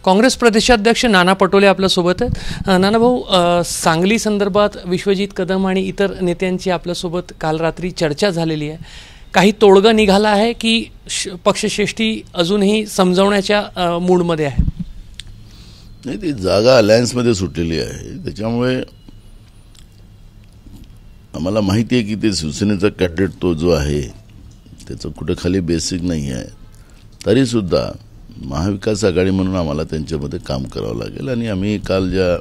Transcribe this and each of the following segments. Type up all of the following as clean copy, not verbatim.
काँग्रेस प्रदेशाध्यक्ष नाना पटोले आपल्यासोबत आहेत. नाना भाऊ, सांगली संदर्भात विश्वजित कदम आणि इतर नेत्यांची आपल्यासोबत काल रात्री चर्चा झालेली आहे. काही तोडगा निघाला आहे की पक्षश्रेष्ठी अजूनही समजवण्याच्या मूडमध्ये आहे? नाही, ती जागा अलायन्समध्ये सुटलेली आहे. त्याच्यामुळे आम्हाला माहिती आहे की ते शिवसेनेचा कॅन्डिडेट तो जो आहे त्याचं कुठं खाली बेसिक नाही आहे. तरीसुद्धा महाविकास आघाडी म्हणून आम्हाला त्यांच्यामध्ये काम करावं लागेल आणि आम्ही काल ज्या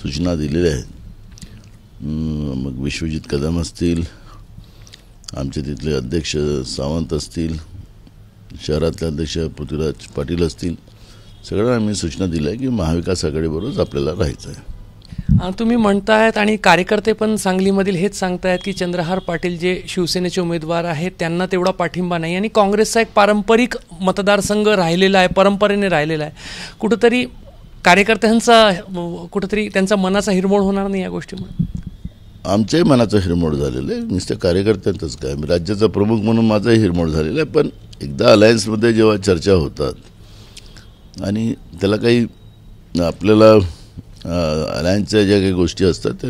सूचना दिलेल्या आहेत, मग विश्वजित कदम असतील, आमचे तिथले अध्यक्ष सावंत असतील, शहरातले अध्यक्ष पृथ्वीराज पाटील असतील, सगळ्यांना आम्ही सूचना दिल्या आहे की महाविकास आघाडीबरोबरच आपल्याला राहायचं आहे. तुम्ही म्हणतायत आणि कार्यकर्ते पण सांगलीमधील हेच सांगतायत की चंद्रहार पाटील जे शिवसेनेचे उमेदवार आहेत त्यांना तेवढा पाठिंबा नाही आणि काँग्रेसचा एक पारंपरिक मतदारसंघ राहिलेला आहे, परंपरेने राहिलेला आहे. कुठंतरी कार्यकर्त्यांचा कुठंतरी त्यांचा मनाचा हिरमोड होणार नाही या गोष्टीमुळे? आमच्याही मनाचा हिरमोड झालेला आहे. नुसत्या कार्यकर्त्यांचंच काय, मी राज्याचा प्रमुख म्हणून माझाही हिरमोड झालेला आहे. पण एकदा अलायन्समध्ये जेव्हा चर्चा होतात आणि त्याला काही आपल्याला अलायन्सच्या ज्या काही गोष्टी असतात त्या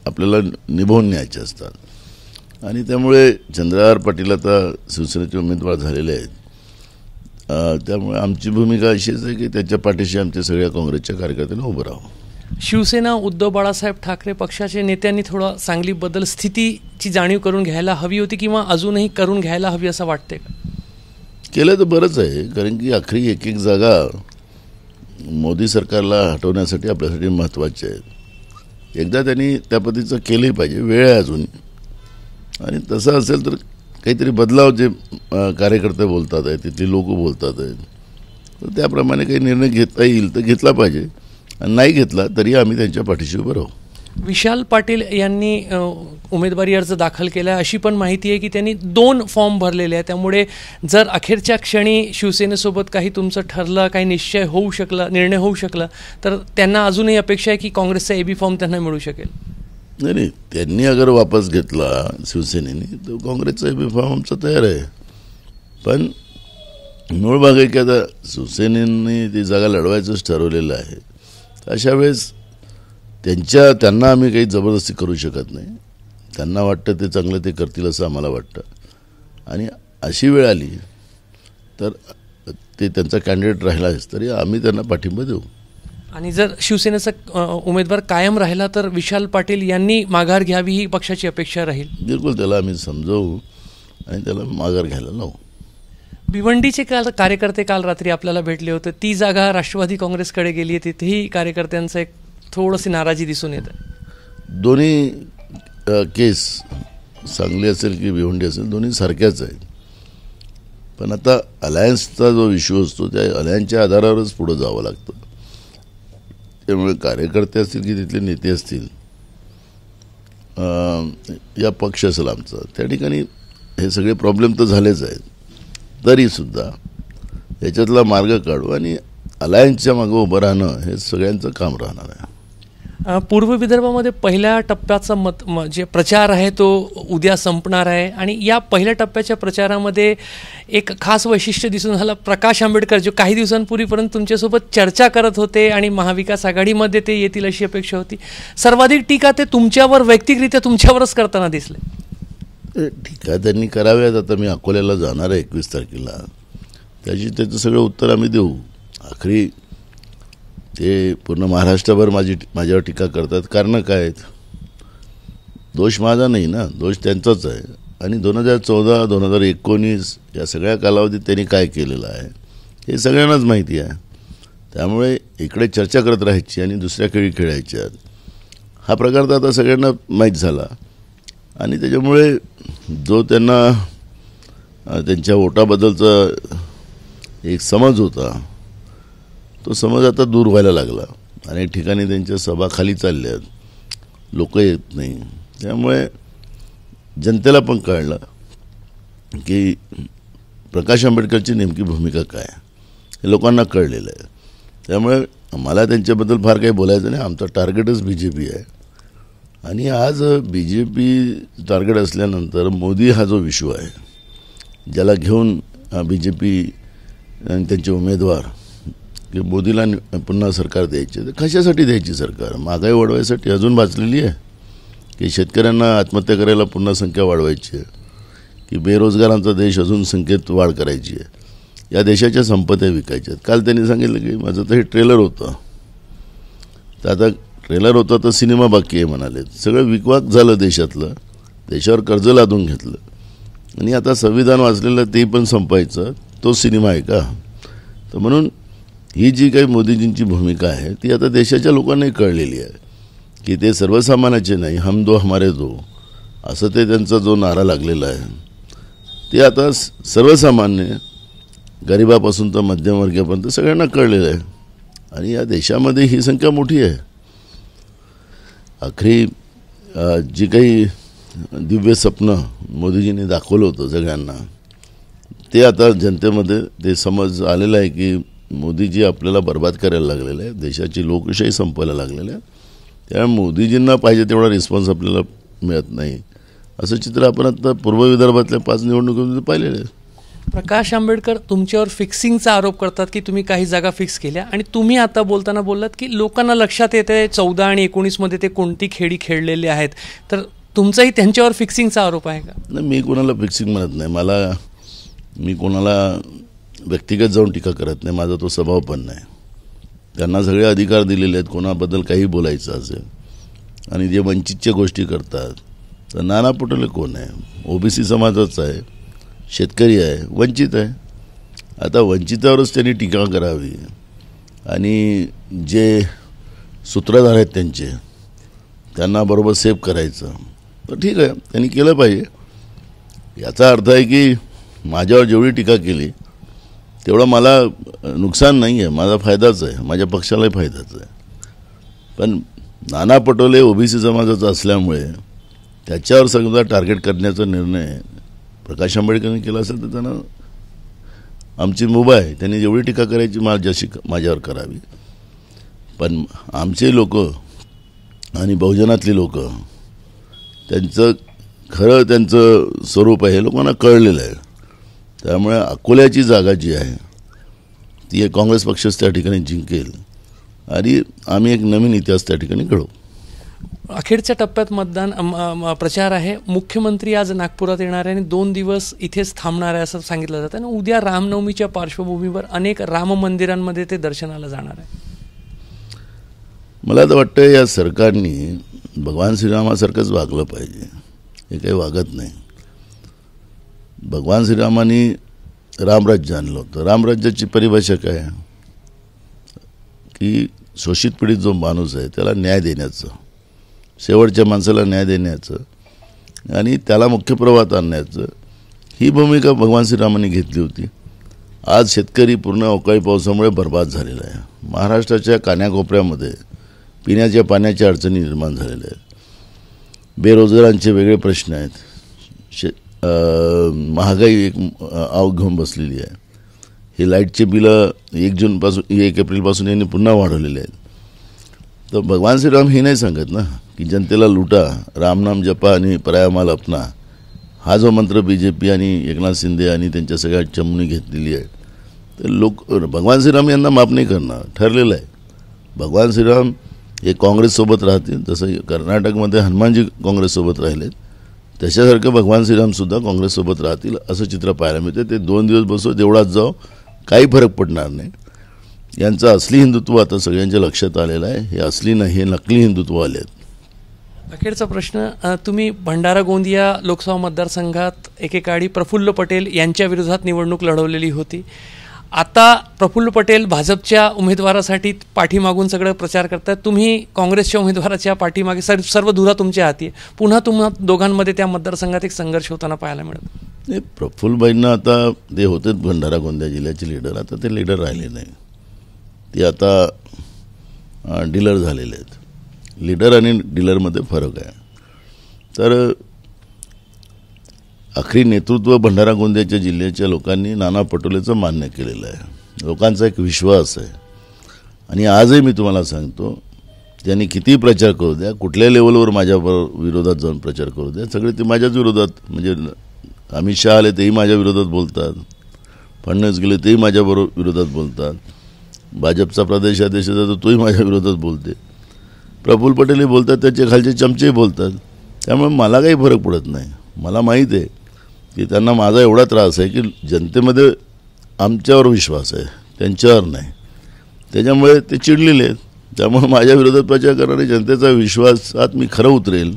आपल्याला निभावून न्यायच्या असतात आणि त्यामुळे चंद्रहार पाटील आता शिवसेनेचे उमेदवार झालेले आहेत. त्यामुळे आमची भूमिका अशीच आहे की त्याच्या पाठीशी आमच्या सगळ्या काँग्रेसच्या कार्यकर्त्यांना उभं राहावं. शिवसेना उद्धव बाळासाहेब ठाकरे पक्षाचे नेत्यांनी थोडा सांगलीबद्दल स्थितीची जाणीव करून घ्यायला हवी होती किंवा अजूनही करून घ्यायला हवी असं वाटते का? केलं तर बरंच आहे, कारण की आखरी एक एक जागा मोदी सरकारला हटवण्यासाठी आपल्यासाठी महत्त्वाचे आहेत. एकदा त्यांनी त्या पद्धतीचं केलंही पाहिजे, वेळ आहे अजून. आणि तसं असेल तर काहीतरी बदलाव जे कार्यकर्ते बोलतात आहेत, तिथली लोक बोलतात आहेत, तर त्याप्रमाणे काही निर्णय घेता येईल तर घेतला पाहिजे आणि नाही घेतला तरी आम्ही त्यांच्या पाठीशी उभं राहू. विशाल पाटील यांनी उमेदवारी अर्ज दाखल केला आहे अशी पण माहिती आहे की त्यांनी 2 फॉर्म भरलेले आहेत. त्यामुळे जर अखेरच्या क्षणी शिवसेनेसोबत काही तुमचं ठरलं, काही निश्चय होऊ शकला, निर्णय होऊ शकला तर त्यांना अजूनही अपेक्षा आहे की काँग्रेसचा AB फॉर्म त्यांना मिळू शकेल? नाही, त्यांनी अगर वापस घेतला शिवसेनेने तर काँग्रेसचा AB फॉर्म आमचा तयार आहे. पण मूळ भाग आहे की आता शिवसेनेने ती जागा लढवायचंच ठरवलेलं आहे. अशा वेळेस त्यांना आम्ही काही जबरदस्ती करू शकत नाही. त्यांना वाटतं ते चांगलं ते करतील असं आम्हाला वाटतं आणि अशी वेळ आली तर ते त्यांचा कॅन्डिडेट राहिलाच तरी आम्ही त्यांना पाठिंबा देऊ. आणि जर शिवसेनेचा उमेदवार कायम राहिला तर विशाल पाटील यांनी माघार घ्यावी ही पक्षाची अपेक्षा राहील? बिलकुल, त्याला आम्ही समजवू आणि त्याला माघार घ्यायला लावू. भिवंडीचे कार्यकर्ते काल रात्री आपल्याला भेटले होते, ती जागा राष्ट्रवादी काँग्रेसकडे गेली आहे, तिथेही कार्यकर्त्यांचं एक थोडीशी नाराजी दिसून येते. दोन्ही केस सांगली असेल की भिवंडी असेल दोन्ही सारख्याच आहेत. पण आता अलायन्सचा जो इश्यू असतो त्या अलायन्सच्या आधारावरच पुढे जावं लागतं. त्यामुळे कार्यकर्ते असतील की तिथले नेते असतील या पक्ष असेल आमचा, त्या ठिकाणी हे सगळे प्रॉब्लेम तर झालेच आहेत. तरीसुद्धा याच्यातला मार्ग काढू आणि अलायन्सच्या मागं उभं राहणं हे सगळ्यांचं काम राहणार आहे. पूर्व विदर्भामध्ये पहिल्या टप्प्याचा जे प्रचार आहे तो उद्या संपणार आहे आणि या पहिल्या टप्प्याच्या प्रचारामध्ये एक खास वैशिष्ट्य दिसून आलं. प्रकाश आंबेडकर जो काही दिवसांपूर्वीपर्यंत तुमच्यासोबत चर्चा करत होते आणि महाविकास आघाडीमध्ये ते येतील अशी अपेक्षा होती, सर्वाधिक टीका ते तुमच्यावर वैयक्तिकरित्या तुमच्यावरच करताना दिसले. टीका त्यांनी कराव्यात. आता मी अकोल्याला जाणार आहे 21 तारखेला, त्याचं सगळं उत्तर आम्ही देऊ. आखरी ते पूर्ण महाराष्ट्रभर माझ्यावर टीका करतात. कारणं काय आहेत? दोष माझा नाही ना, दोष त्यांचाच आहे. आणि 2014, 2019 या सगळ्या कालावधीत त्यांनी काय केलेलं आहे हे सगळ्यांनाच माहिती आहे. त्यामुळे इकडे चर्चा करत राहायची आणि दुसऱ्या खेळी खेळायच्या, हा प्रकार तर आता सगळ्यांना माहीत झाला. आणि त्याच्यामुळे जो त्यांना त्यांच्या वोटाबद्दलचा एक समज होता तो समज आता दूर व्हायला लागला. अनेक ठिकाणी त्यांच्या सभा खाली चालल्यात, लोक येत नाही. त्यामुळे जनतेला पण कळलं की प्रकाश आंबेडकरची नेमकी भूमिका काय हे लोकांना कळलेलं आहे. त्यामुळे मला त्यांच्याबद्दल फार काही बोलायचं नाही. आमचं टार्गेटच BJP आहे आणि आज BJP टार्गेट असल्यानंतर मोदी हा जो विषय आहे ज्याला घेऊन BJP आणि त्यांचे उमेदवार की मोदीला पुन्हा सरकार द्यायचे, तर कशासाठी द्यायची सरकार? महागाई वाढवायसाठी अजून वाचलेली आहे की शेतकऱ्यांना आत्महत्या करायला पुन्हा संख्या वाढवायची आहे की बेरोजगारांचा देश अजून संख्येत वाढ करायची आहे, या देशाच्या संपत्त्या विकायच्या आहेत. काल त्यांनी सांगितलं की माझं तर हे ट्रेलर होतं, तर आता ट्रेलर होतं तर सिनेमा बाकी आहे म्हणाले. सगळं विकवाक झालं देशातलं, देशावर कर्ज लादून घेतलं आणि आता संविधान वाचलेलं ते पण संपायचं, तो सिनेमा आहे का? तर म्हणून ही जी काही मोदीजींची भूमिका आहे ती आता देशाच्या लोकांनाही कळलेली आहे की ते सर्वसामान्याचे नाही, हम दो हमारे दो असं ते त्यांचा जो नारा लागलेला आहे ते आता सर्वसामान्य गरिबापासून तर मध्यमवर्गीयापर्यंत सगळ्यांना कळलेलं आहे. आणि या देशामध्ये ही संख्या मोठी आहे. आखरी जी काही दिव्य स्वप्न मोदीजींनी दाखवलं होतं सगळ्यांना, ते आता जनतेमध्ये ते समज आलेलं आहे की मोदीजी आपल्याला बर्बाद करायला लागलेलं आहे, देशाची लोकशाही संपवायला लागलेलं आहे. त्यामुळे मोदीजींना पाहिजे तेवढा रिस्पॉन्स आपल्याला मिळत नाही, असं चित्र आपण आता पूर्व विदर्भातल्या 5 निवडणुकीमध्ये पाहिलेलं आहे. प्रकाश आंबेडकर तुमच्यावर फिक्सिंगचा आरोप करतात की तुम्ही काही जागा फिक्स केल्या, आणि तुम्ही आता बोलताना बोललात की लोकांना लक्षात येते 14 आणि 19मध्ये ते कोणती खेळी खेळलेले आहेत, तर तुमचाही त्यांच्यावर फिक्सिंगचा आरोप आहे का? नाही, मी कोणाला फिक्सिंग म्हणत नाही. मी कोणाला व्यक्तिगत जाऊन टीका करत नाही, माझा तो स्वभाव पण नाही. त्यांना सगळे अधिकार दिलेले आहेत कोणाबद्दल काही बोलायचं असेल. आणि जे वंचितच्या गोष्टी करतात, तर नाना पटोले कोण आहे? OBC समाजाचा आहे, शेतकरी आहे, वंचित आहे. आता वंचितावरच त्यांनी टीका करावी आणि जे सूत्रधार आहेत त्यांना बरोबर सेव्ह करायचं, तर ठीक आहे, त्यांनी केलं पाहिजे. याचा अर्थ आहे की माझ्यावर जेवढी टीका केली तेवढं मला नुकसान नाही आहे, माझा फायदाच आहे, माझ्या पक्षालाही फायदाच आहे. पण नाना पटोले OBC समाजाचा असल्यामुळे त्याच्यावर सगळं टार्गेट करण्याचा निर्णय प्रकाश आंबेडकरांनी केला असेल तर त्यांना आमची मुभा आहे, त्यांनी जेवढी टीका करायची माझ्यावर करावी. पण आमचे लोक आणि बहुजनातली लोक, त्यांचं स्वरूप आहे हे लोकांना कळलेलं आहे. त्यामुळे अकोल्याची जागा जी आहे ती काँग्रेस पक्षच त्या ठिकाणी जिंकेल आणि आम्ही एक नवीन इतिहास त्या ठिकाणी घडवू. अखेरच्या टप्प्यात प्रचार आहे. मुख्यमंत्री आज नागपुरात येणार आहे आणि 2 दिवस इथेच थांबणार आहे असं सांगितलं जातं. आणि उद्या रामनवमीच्या पार्श्वभूमीवर अनेक राम मंदिरांमध्ये ते दर्शनाला जाणार आहे. मला तर वाटतं या सरकारने भगवान श्रीरामासारखंच वागलं पाहिजे. हे काही वागत नाही. भगवान श्रीरामांनी रामराज्य आणलं होतं. रामराज्याची परिभाषा काय? की शोषित पीडित जो माणूस आहे त्याला न्याय देण्याचं, शेवटच्या माणसाला न्याय देण्याचं आणि त्याला मुख्य प्रवाहात आणण्याचं, ही भूमिका भगवान श्रीरामांनी घेतली होती. आज शेतकरी पूर्ण अवकाळी पावसामुळे बर्बाद झालेला आहे. महाराष्ट्राच्या कान्याकोपऱ्यामध्ये पिण्याच्या पाण्याच्या अडचणी निर्माण झालेल्या आहेत. बेरोजगारांचे वेगळे प्रश्न आहेत. महागाई एक आव घेऊन बसलेली आहे. हे लाईटचे बिलं 1 एप्रिलपासून यांनी पुन्हा वाढवलेले आहेत. तर भगवान श्रीराम हे नाही सांगत ना की जनतेला लुटा, रामनाम जपा आणि परायामाल अपना, हा जो मंत्र BJP आणि एकनाथ शिंदे आणि त्यांच्या सगळ्या चमूनी घेतलेली आहे. तर भगवान श्रीराम यांना माफ नाही करणार, ठरलेलं आहे. भगवान श्रीराम हे काँग्रेससोबत राहतील. जसं कर्नाटकमध्ये हनुमानजी काँग्रेससोबत राहिलेत, तशासारखं भगवान श्रीरामसुद्धा काँग्रेससोबत राहतील असं चित्र पाहायला मिळते. ते 2 दिवस बसो, देवळात जाओ, काही फरक पडणार नाही. यांचं असली हिंदुत्व आता सगळ्यांच्या लक्षात आलेलं आहे. हे असली नाही, हे नकली हिंदुत्व आले आहेत. अखेरचा प्रश्न, तुम्ही भंडारा गोंदिया लोकसभा मतदारसंघात एकेकाळी प्रफुल्ल पटेल यांच्या विरोधात निवडणूक लढवलेली होती. आता प्रफुल्ल पटेल भाजपच्या उमेदवारासाठी पाठीमागून सगळं प्रचार करतात. तुम्ही काँग्रेसच्या उमेदवाराच्या पाठीमागे सर्व धुरा तुमच्या हाती आहे. पुन्हा दोघांमध्ये त्या मतदारसंघात एक संघर्ष होताना पाहायला मिळत. नाही, प्रफुल्लबाईंना आता ते होते भंडारा गोंदिया जिल्ह्याचे लीडर, आता ते लीडर राहिले नाही. ते आता डीलर झालेले आहेत. लीडर आणि डीलरमध्ये फरक आहे. तर आखरी नेतृत्व भंडारा गोंदियाच्या जिल्ह्याच्या लोकांनी नाना पटोलेचं मान्य केलेलं आहे. लोकांचा एक विश्वास आहे. आणि आजही मी तुम्हाला सांगतो, त्यांनी किती प्रचार करू द्या, कुठल्या लेवलवर माझ्या विरोधात जाऊन प्रचार करू द्या, सगळे ते माझ्याच विरोधात, म्हणजे अमित शहा आले तेही माझ्या विरोधात बोलतात, फडणवीस गेले तेही माझ्याबरोबर विरोधात बोलतात, भाजपचा प्रदेशाध्यक्ष जातो तोही माझ्या विरोधात बोलते, प्रफुल्ल पटेलही बोलतात, त्याचे खालचे चमचेही बोलतात. त्यामुळे मला काही फरक पडत नाही. मला माहीत आहे की त्यांना माझा एवढा त्रास आहे की जनतेमध्ये आमच्यावर विश्वास आहे, त्यांच्यावर नाही. त्याच्यामुळे ते चिडलेले आहेत. त्यामुळे माझ्या विरोधात प्रचार करणारे जनतेचा विश्वासात मी खरं उतरेल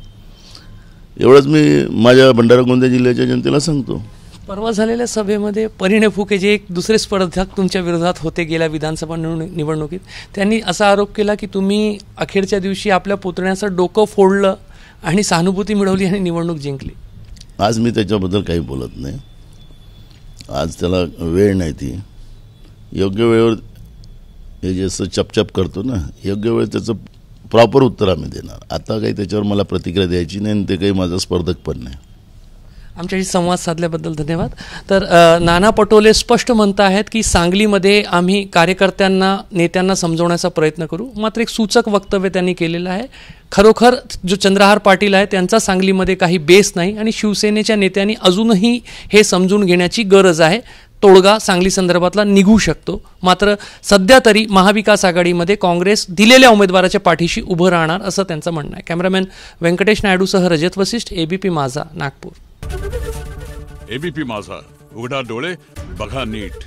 एवढंच मी माझ्या भंडारा गोंदिया जिल्ह्याच्या जनतेला सांगतो. परवा झालेल्या सभेमध्ये परिणय फुके जे एक दुसरे स्पर्धक तुमच्या विरोधात होते गेल्या विधानसभा निवडणुकीत, त्यांनी असा आरोप केला की तुम्ही अखेरच्या दिवशी आपल्या पुतण्याचं डोकं फोडलं आणि सहानुभूती मिळवली आणि निवडणूक जिंकली. आज मी त्याच्याबद्दल काही बोलत नाही. आज त्याला वेळ नाही. ती योग्य वेळेवर हे जसं चपचप करतो ना, योग्य वेळ त्याचं प्रॉपर उत्तर आम्ही देणार. आता काही त्याच्यावर मला प्रतिक्रिया द्यायची नाही आणि ते काही माझा स्पर्धक पण नाही. आमच्याशी संवाद साधल्याबद्दल धन्यवाद. तर नाना पटोले स्पष्ट म्हणत आहेत की सांगलीमध्ये आम्ही कार्यकर्त्यांना नेत्यांना समजवण्याचा प्रयत्न करू. मात्र एक सूचक वक्तव्य त्यांनी केलेलं आहे. खरोखर जो चंद्रहार पाटील आहे त्यांचा सांगलीमध्ये काही बेस नाही आणि शिवसेनेच्या नेत्यांनी अजूनही हे समजून घेण्याची गरज आहे. तोडगा सांगली संदर्भातला निघू शकतो. मात्र सध्या तरी महाविकास आघाडीमध्ये काँग्रेस दिलेल्या उमेदवाराच्या पाठीशी उभं राहणार असं त्यांचं म्हणणं आहे. कॅमेरामॅन व्यंकटेश नायडूसह रजत वसिष्ठ, एबीपी माझा, नागपूर. एबीपी माझा, उघडा डोळे बघा नीट.